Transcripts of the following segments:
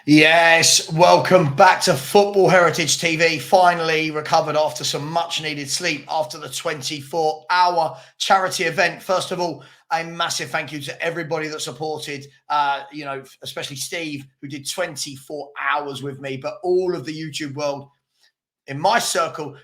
Yes, welcome back to Football Heritage TV. Finally recovered after some much needed sleep after the 24-hour charity event. First of all, a massive thank you to everybody that supported, especially Steve, who did 24 hours with me, but all of the YouTube world in my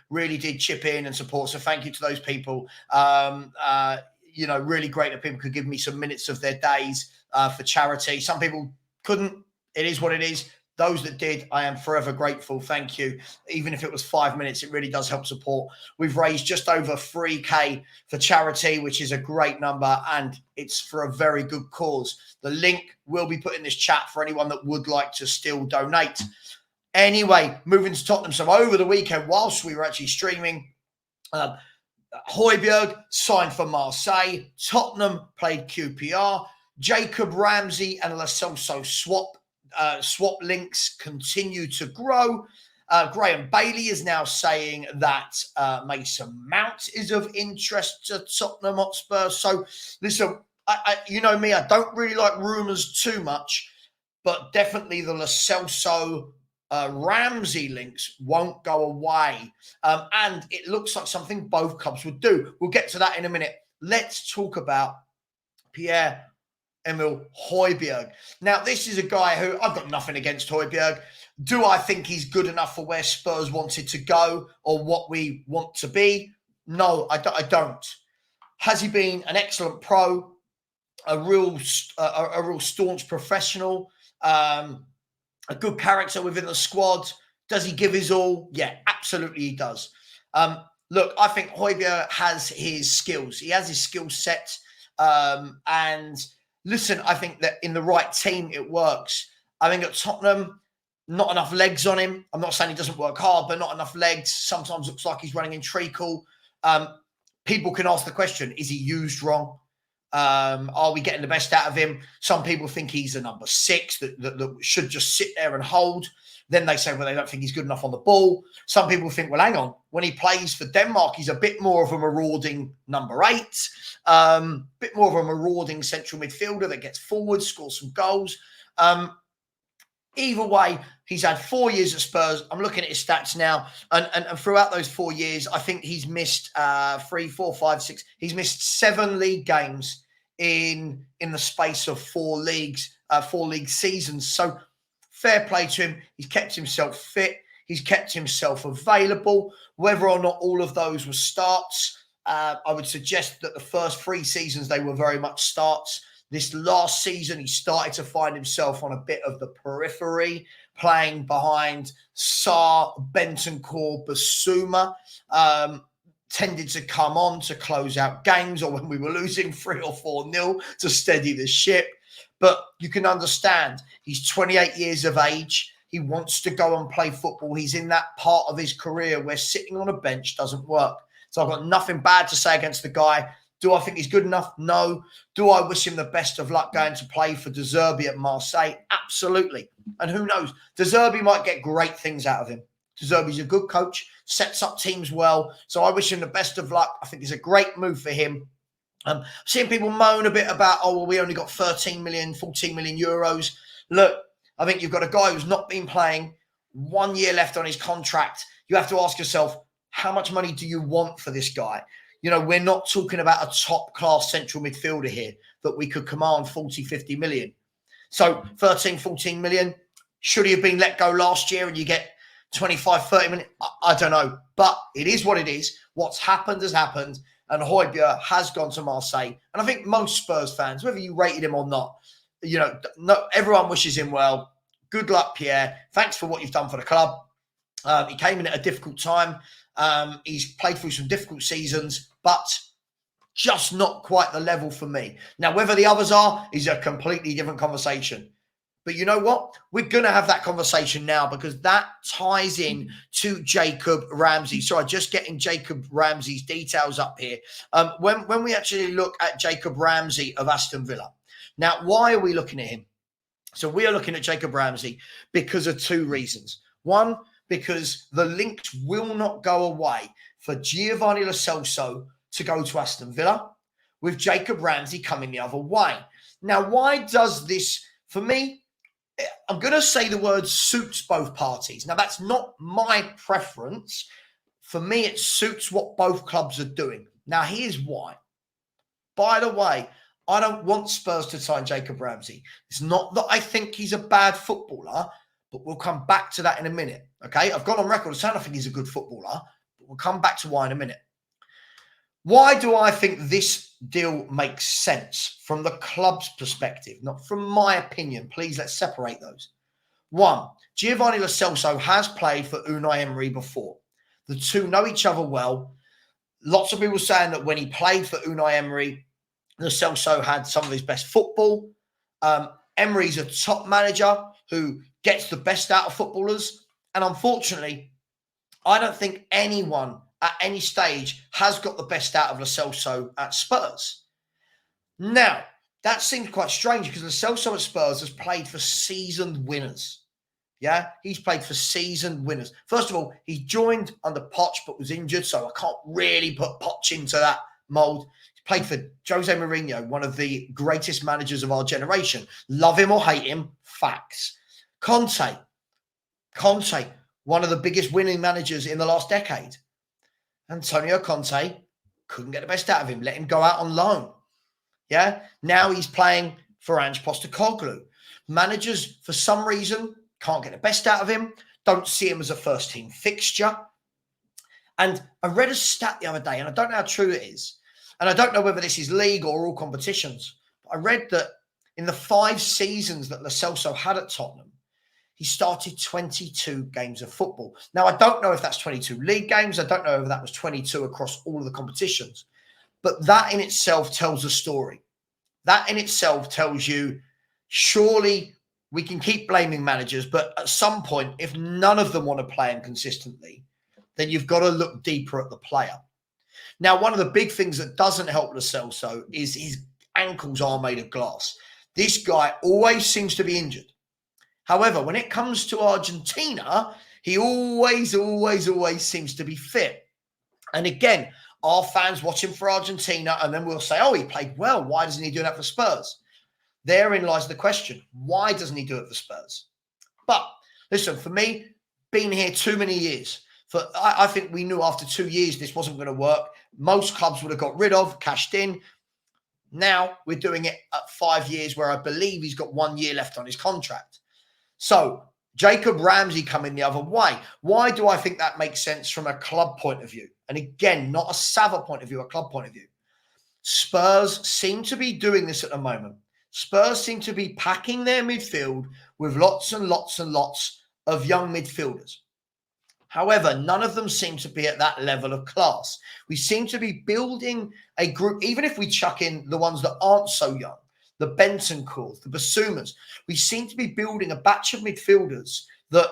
really did chip in and support. So thank you to those people. Really great that people could give me some minutes of their days for charity. Some people couldn't. It is what it is. Those that did, I am forever grateful. Thank you. Even if it was 5 minutes, it really does help support. We've raised just over 3K for charity, which is a great number, and it's for a very good cause. The link will be put in this chat for anyone that would like to still donate. Anyway, moving to Tottenham. So over the weekend, whilst we were actually streaming, Hojbjerg signed for Marseille. Tottenham played QPR. Jacob Ramsey and Celso swap links continue to grow. Graham Bailey is now saying that Mason Mount is of interest to Tottenham Hotspur. So listen, you know me, I don't really like rumours too much, but definitely the Celso Ramsey links won't go away. And it looks like something both clubs would do. We'll get to that in a minute. Let's talk about Pierre-Emile Hojbjerg. Now, this is a guy who I've got nothing against Hojbjerg. Do I think he's good enough for where Spurs wanted to go or what we want to be? No, I don't. Has he been an excellent pro, a real staunch professional, a good character within the squad? Does he give his all? Yeah, absolutely he does. Look, I think Hojbjerg has his skills. He has his skill set. And listen, I think that in the right team, it works. I think at Tottenham, not enough legs on him. I'm not saying he doesn't work hard, but not enough legs. Sometimes looks like he's running in treacle. People can ask the question, is he used wrong? Are we getting the best out of him? Some people think he's a number 6 that should just sit there and hold. Then they say, well, they don't think he's good enough on the ball. Some people think, well, hang on. When he plays for Denmark, he's a bit more of a marauding number 8, bit more of a marauding central midfielder that gets forward, scores some goals. Either way, he's had 4 years at Spurs. I'm looking at his stats now. And throughout those 4 years, I think he's missed 3, 4, 5, 6. He's missed 7 league games in the space of 4 league seasons. So fair play to him. He's kept himself fit. He's kept himself available. Whether or not all of those were starts, I would suggest that the first 3 seasons, they were very much starts. This last season, he started to find himself on a bit of the periphery, playing behind Sarr, Bentancur, Basuma. Tended to come on to close out games or when we were losing 3 or 4-0 to steady the ship. But you can understand, he's 28 years of age. He wants to go and play football. He's in that part of his career where sitting on a bench doesn't work. So I've got nothing bad to say against the guy. Do I think he's good enough? No. Do I wish him the best of luck going to play for De Zerbi at Marseille? Absolutely. And who knows? De Zerbi might get great things out of him. De Zerbi's a good coach, sets up teams well. So I wish him the best of luck. I think it's a great move for him. Seeing people moan a bit about, oh, well, we only got 13 million, 14 million euros. Look, I think you've got a guy who's not been playing, 1 year left on his contract. You have to ask yourself, how much money do you want for this guy? You know, we're not talking about a top-class central midfielder here that we could command 40, 50 million. So 13, 14 million, should he have been let go last year and you get 25, 30 million? I don't know. But it is what it is. What's happened has happened. And Hojbjerg has gone to Marseille. And I think most Spurs fans, whether you rated him or not, everyone wishes him well. Good luck, Pierre. Thanks for what you've done for the club. He came in at a difficult time. He's played through some difficult seasons, but just not quite the level for me. Now, whether the others are is a completely different conversation. But you know what? We're going to have that conversation now because that ties in to Jacob Ramsey. Sorry, just getting Jacob Ramsey's details up here. When we actually look at Jacob Ramsey of Aston Villa. Now, why are we looking at him? So we are looking at Jacob Ramsey because of 2 reasons. One, because the links will not go away for Giovanni Lo Celso to go to Aston Villa, with Jacob Ramsey coming the other way. Now, why does this, for me, I'm going to say the word suits both parties. Now, that's not my preference. For me, it suits what both clubs are doing. Now, here's why. By the way, I don't want Spurs to sign Jacob Ramsey. It's not that I think he's a bad footballer, but we'll come back to that in a minute. Okay, I've gone on record saying I think he's a good footballer, but we'll come back to why in a minute. Why do I think this deal makes sense from the club's perspective, not from my opinion? Please, let's separate those. One, Giovanni Lo Celso has played for Unai Emery before. The two know each other well. Lots of people saying that when he played for Unai Emery, Lo Celso had some of his best football. Emery's a top manager who gets the best out of footballers. And unfortunately, I don't think anyone at any stage has got the best out of Lo Celso at Spurs. Now, that seems quite strange because Lo Celso at Spurs has played for seasoned winners. Yeah, he's played for seasoned winners. First of all, he joined under Poch but was injured, so I can't really put Poch into that mould. He's played for Jose Mourinho, one of the greatest managers of our generation. Love him or hate him, facts. Conte, one of the biggest winning managers in the last decade. Antonio Conte couldn't get the best out of him, let him go out on loan. Yeah, now he's playing for Ange Postecoglou. Managers, for some reason, can't get the best out of him, don't see him as a first-team fixture. And I read a stat the other day, and I don't know how true it is, and I don't know whether this is league or all competitions, but I read that in the 5 seasons that Lo Celso had at Tottenham, he started 22 games of football. Now, I don't know if that's 22 league games. I don't know if that was 22 across all of the competitions. But that in itself tells a story. That in itself tells you, surely we can keep blaming managers, but at some point, if none of them want to play him consistently, then you've got to look deeper at the player. Now, one of the big things that doesn't help Lo Celso is his ankles are made of glass. This guy always seems to be injured. However, when it comes to Argentina, he always seems to be fit. And again, our fans watch him for Argentina, and then we'll say, oh, he played well. Why doesn't he do that for Spurs? Therein lies the question. Why doesn't he do it for Spurs? But listen, for me, been here too many years. I think we knew after 2 years this wasn't going to work. Most clubs would have got rid of, cashed in. Now we're doing it at 5 years where I believe he's got 1 year left on his contract. So Jacob Ramsey coming the other way. Why do I think that makes sense from a club point of view? And again, not a Sava point of view, a club point of view. Spurs seem to be doing this at the moment. Spurs seem to be packing their midfield with lots and lots and lots of young midfielders. However, none of them seem to be at that level of class. We seem to be building a group, even if we chuck in the ones that aren't so young, the Bentancurs, the Basumas, we seem to be building a batch of midfielders that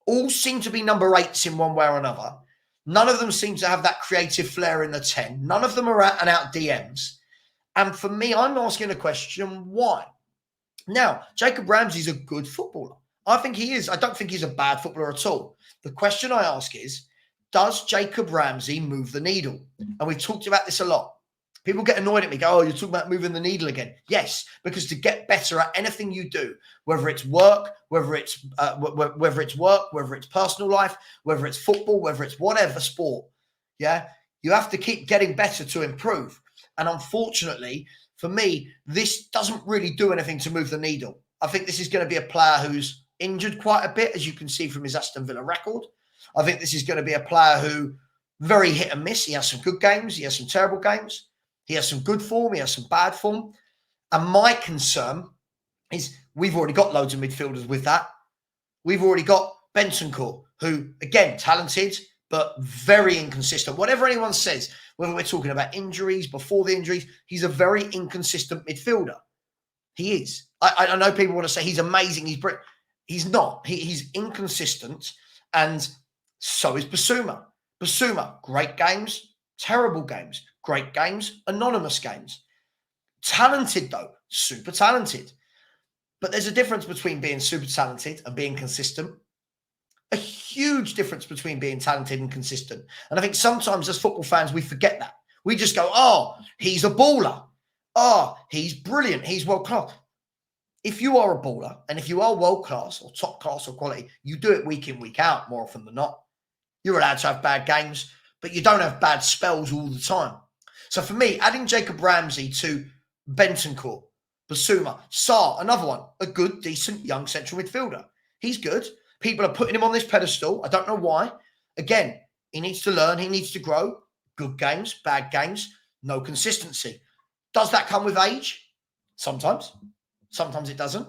all seem to be number 8s in one way or another. None of them seem to have that creative flair in the 10. None of them are out and out DMs. And for me, I'm asking the question, why? Now, Jacob Ramsey's a good footballer. I think he is. I don't think he's a bad footballer at all. The question I ask is, does Jacob Ramsey move the needle? And we've talked about this a lot. People get annoyed at me, go, oh, you're talking about moving the needle again. Yes, because to get better at anything you do, whether it's work, whether it's personal life, whether it's football, whether it's whatever sport, yeah, you have to keep getting better to improve. And unfortunately, for me, this doesn't really do anything to move the needle. I think this is going to be a player who's injured quite a bit, as you can see from his Aston Villa record. I think this is going to be a player who very hit and miss. He has some good games. He has some terrible games. He has some good form. He has some bad form. And my concern is we've already got loads of midfielders with that. We've already got Bentancur, who, again, talented, but very inconsistent. Whatever anyone says, whether we're talking about injuries, before the injuries, he's a very inconsistent midfielder. He is. I know people want to say he's amazing. He's not. He's inconsistent, and so is Basuma. Basuma, great games, terrible games. Great games, anonymous games. Talented, though. Super talented. But there's a difference between being super talented and being consistent. A huge difference between being talented and consistent. And I think sometimes as football fans, we forget that. We just go, oh, he's a baller. Oh, he's brilliant. He's world class. if you are a baller and if you are world class or top class or quality, you do it week in, week out more often than not. You're allowed to have bad games, but you don't have bad spells all the time. So for me, adding Jacob Ramsey to Bentancur, Basuma, Sarr, another one, a good, decent, young central midfielder. He's good. People are putting him on this pedestal. I don't know why. Again, he needs to learn. He needs to grow. Good games, bad games, no consistency. Does that come with age? Sometimes. Sometimes it doesn't.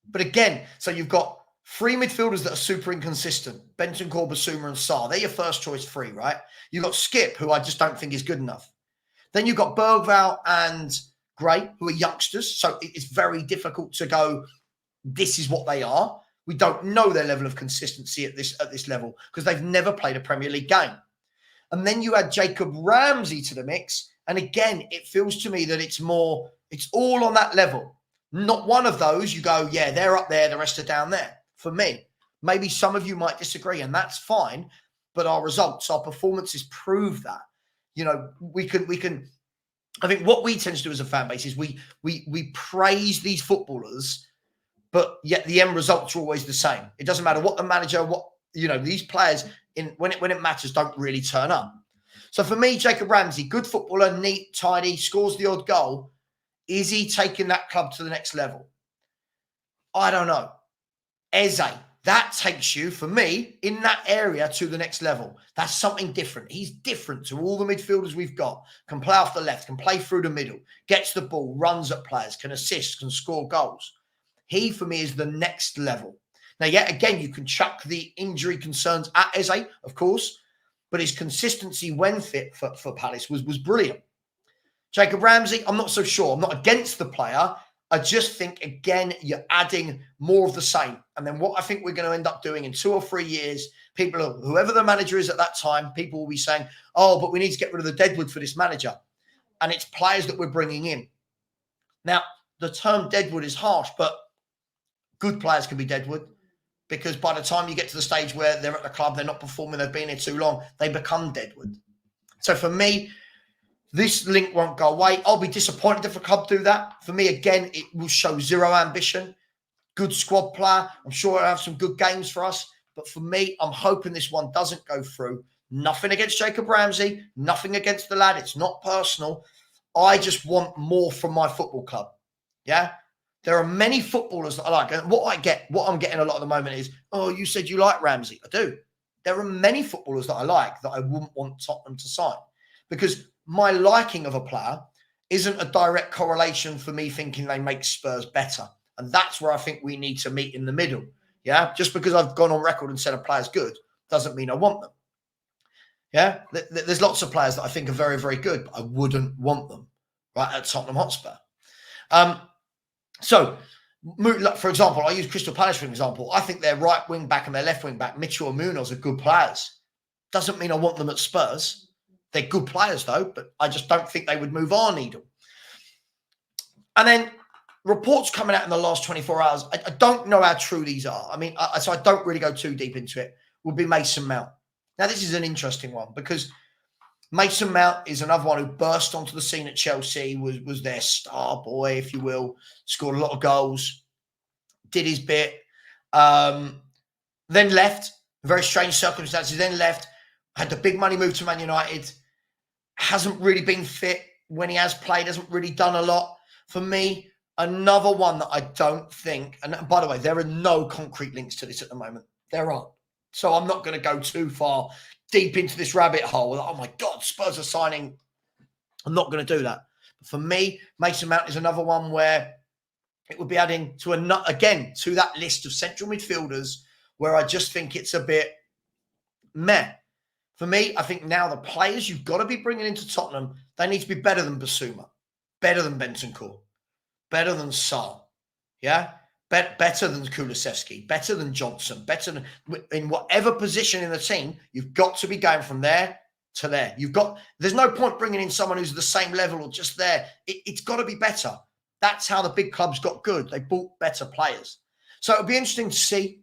But again, so you've got three midfielders that are super inconsistent. Bentancur, Basuma and Sarr. They're your first choice three, right? You've got Skip, who I just don't think is good enough. Then you've got Bergvall and Gray, who are youngsters. So it's very difficult to go, this is what they are. We don't know their level of consistency at this level because they've never played a Premier League game. And then you add Jacob Ramsey to the mix. And again, it feels to me that it's all on that level. Not one of those you go, yeah, they're up there, the rest are down there. For me, maybe some of you might disagree, and that's fine. But our results, our performances prove that. You know, we can. I think what we tend to do as a fan base is we praise these footballers, but yet the end results are always the same. It doesn't matter what the manager, these players when it matters don't really turn up. So for me, Jacob Ramsey, good footballer, neat, tidy, scores the odd goal. Is he taking that club to the next level? I don't know. Eze, that takes you, for me, in that area to the next level. That's something different. He's different to all the midfielders we've got. Can play off the left, can play through the middle, gets the ball, runs at players, can assist, can score goals. He, for me, is the next level. Now, yet again, you can chuck the injury concerns at Eze, of course, but his consistency when fit for Palace was brilliant. Jacob Ramsey, I'm not so sure. I'm not against the player. I just think, again, you're adding more of the same. And then what I think we're going to end up doing in 2 or 3 years, whoever the manager is at that time, people will be saying, oh, but we need to get rid of the deadwood for this manager. And it's players that we're bringing in. Now, the term deadwood is harsh, but good players can be deadwood because by the time you get to the stage where they're at the club, they're not performing, they've been here too long, they become deadwood. So for me, this link won't go away. I'll be disappointed if a club do that. For me, again, it will show zero ambition. Good squad player. I'm sure it'll have some good games for us. But for me, I'm hoping this one doesn't go through. Nothing against Jacob Ramsey. Nothing against the lad. It's not personal. I just want more from my football club. Yeah? There are many footballers that I like. And what I'm getting a lot at the moment is, oh, you said you like Ramsey. I do. There are many footballers that I like that I wouldn't want Tottenham to sign. Because my liking of a player isn't a direct correlation for me thinking they make Spurs better. And that's where I think we need to meet in the middle. Yeah. Just because I've gone on record and said a player's good doesn't mean I want them. Yeah. There's lots of players that I think are very, very good, but I wouldn't want them right at Tottenham Hotspur. So, for example, I use Crystal Palace for example. I think their right wing back and their left wing back, Mitchell and Munoz, are good players. Doesn't mean I want them at Spurs. They're good players, though, but I just don't think they would move our needle. And then reports coming out in the last 24 hours, I don't know how true these are. I mean, so I don't really go too deep into it, will be Mason Mount. Now, this is an interesting one because Mason Mount is another one who burst onto the scene at Chelsea, was their star boy, if you will, scored a lot of goals, did his bit, then left, very strange circumstances, then left, had the big money move to Man United, hasn't really been fit when he has played, hasn't really done a lot. For me, another one that I don't think, and by the way, there are no concrete links to this at the moment. There aren't. So I'm not going to go too far deep into this rabbit hole. Oh my God, Spurs are signing. I'm not going to do that. But for me, Mason Mount is another one where it would be adding to to that list of central midfielders where I just think it's a bit meh. For me, I think now the players you've got to be bringing into Tottenham, they need to be better than Basuma, better than Bentancur, better than Sarr, yeah? Better than Kulusevski, better than Johnson, better than in whatever position in the team, you've got to be going from there to there. There's no point bringing in someone who's the same level or just there. It's got to be better. That's how the big clubs got good. They bought better players. So it'll be interesting to see.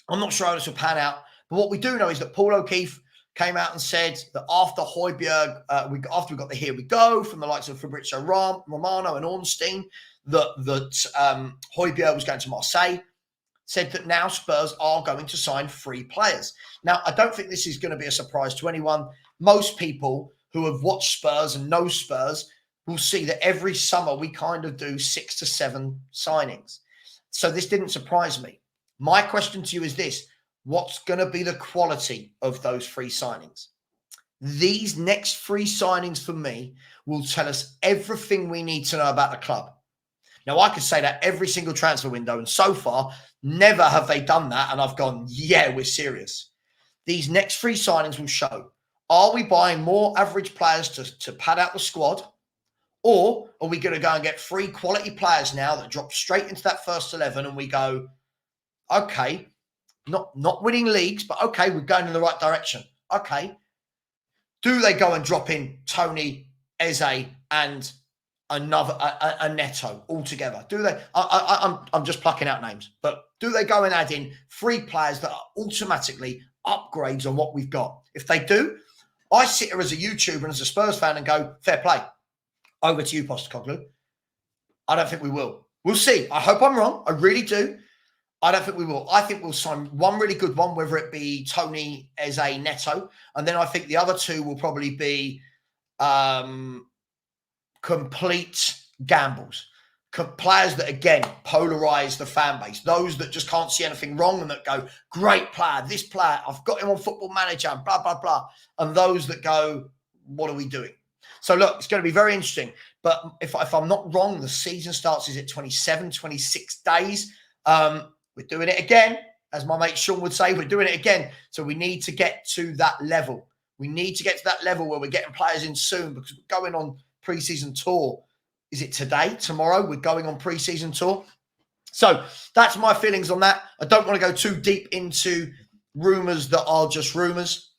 I'm not sure how this will pan out, but what we do know is that Paul O'Keefe came out and said that after Hojbjerg, after we got the Here We Go from the likes of Fabrizio Romano and Ornstein, that Hojbjerg was going to Marseille, said that now Spurs are going to sign free players. Now, I don't think this is going to be a surprise to anyone. Most people who have watched Spurs and know Spurs will see that every summer we kind of do 6 to 7 signings. So this didn't surprise me. My question to you is this: what's going to be the quality of those free signings? These next free signings for me will tell us everything we need to know about the club. Now, I could say that every single transfer window, and so far, never have they done that. And I've gone, yeah, we're serious. These next free signings will show, are we buying more average players to pad out the squad? Or are we going to go and get 3 quality players now that drop straight into that first 11 and we go, okay, not winning leagues, but okay, we're going in the right direction. Okay. Do they go and drop in Tony, Eze, and another a Neto altogether? Do they? I'm just plucking out names, but do they go and add in 3 players that are automatically upgrades on what we've got? If they do, I sit here as a YouTuber and as a Spurs fan and go, fair play. Over to you, Postecoglou. I don't think we will. We'll see. I hope I'm wrong. I really do. I don't think we will. I think we'll sign one really good one, whether it be Tony, Eze, Neto. And then I think the other 2 will probably be complete gambles. Players that, again, polarize the fan base. Those that just can't see anything wrong and that go, great player, this player, I've got him on Football Manager, and blah, blah, blah. And those that go, what are we doing? So, look, it's going to be very interesting. But if I'm not wrong, the season starts, is it 27, 26 days? We're doing it again. As my mate Sean would say, we're doing it again. So we need to get to that level. We need to get to that level where we're getting players in soon, because we're going on pre-season tour. Is it today? Tomorrow? We're going on pre-season tour. So that's my feelings on that. I don't want to go too deep into rumours that are just rumours.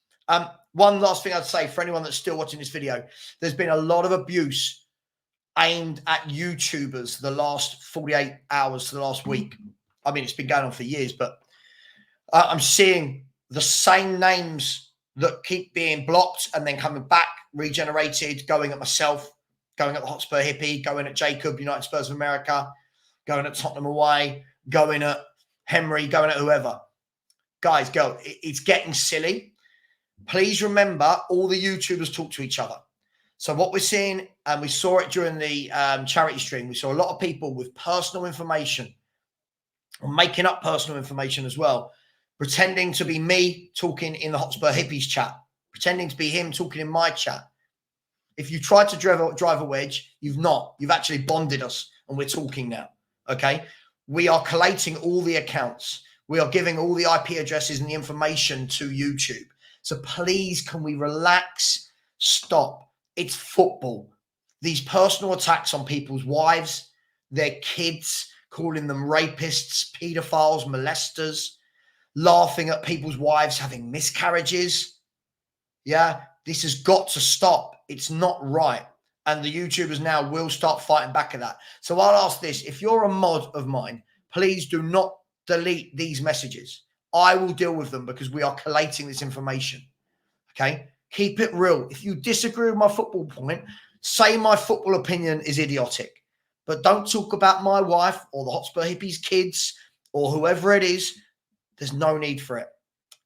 One last thing I'd say for anyone that's still watching this video, there's been a lot of abuse aimed at YouTubers the last 48 hours to the last week. I mean, it's been going on for years, but I'm seeing the same names that keep being blocked and then coming back, regenerated, going at myself, going at the Hotspur Hippie, going at Jacob, United Spurs of America, going at Tottenham Away, going at Henry, going at whoever. Guys, go. It's getting silly. Please remember, all the YouTubers talk to each other. So what we're seeing, and we saw it during the charity stream, we saw a lot of people with personal information, or making up personal information as well, pretending to be me talking in the Hotspur Hippies chat, pretending to be him talking in my chat. If you tried to drive a wedge, you've not. You've actually bonded us, and we're talking now, okay? We are collating all the accounts. We are giving all the IP addresses and the information to YouTube. So please, can we relax? Stop. It's football. These personal attacks on people's wives, their kids, calling them rapists, pedophiles, molesters, laughing at people's wives having miscarriages. Yeah, this has got to stop. It's not right. And the YouTubers now will start fighting back at that. So I'll ask this. If you're a mod of mine, please do not delete these messages. I will deal with them because we are collating this information. Okay? Keep it real. If you disagree with my football point, say my football opinion is idiotic. But don't talk about my wife or the Hotspur Hippies' kids or whoever it is. There's no need for it.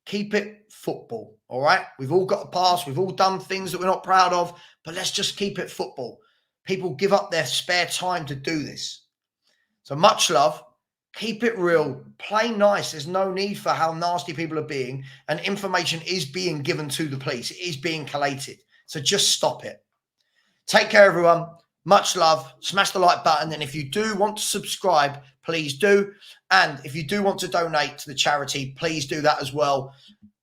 Keep it football, all right? We've all got a past. We've all done things that we're not proud of, but let's just keep it football. People give up their spare time to do this. So much love. Keep it real. Play nice. There's no need for how nasty people are being, and information is being given to the police. It is being collated. So just stop it. Take care, everyone. Much love. Smash the like button. And if you do want to subscribe, please do. And if you do want to donate to the charity, please do that as well.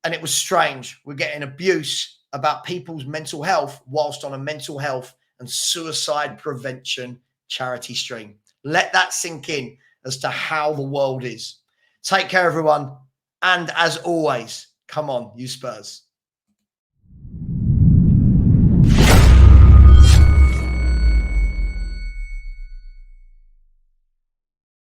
And it was strange. We're getting abuse about people's mental health whilst on a mental health and suicide prevention charity stream. Let that sink in as to how the world is. Take care, everyone. And as always, come on, you Spurs.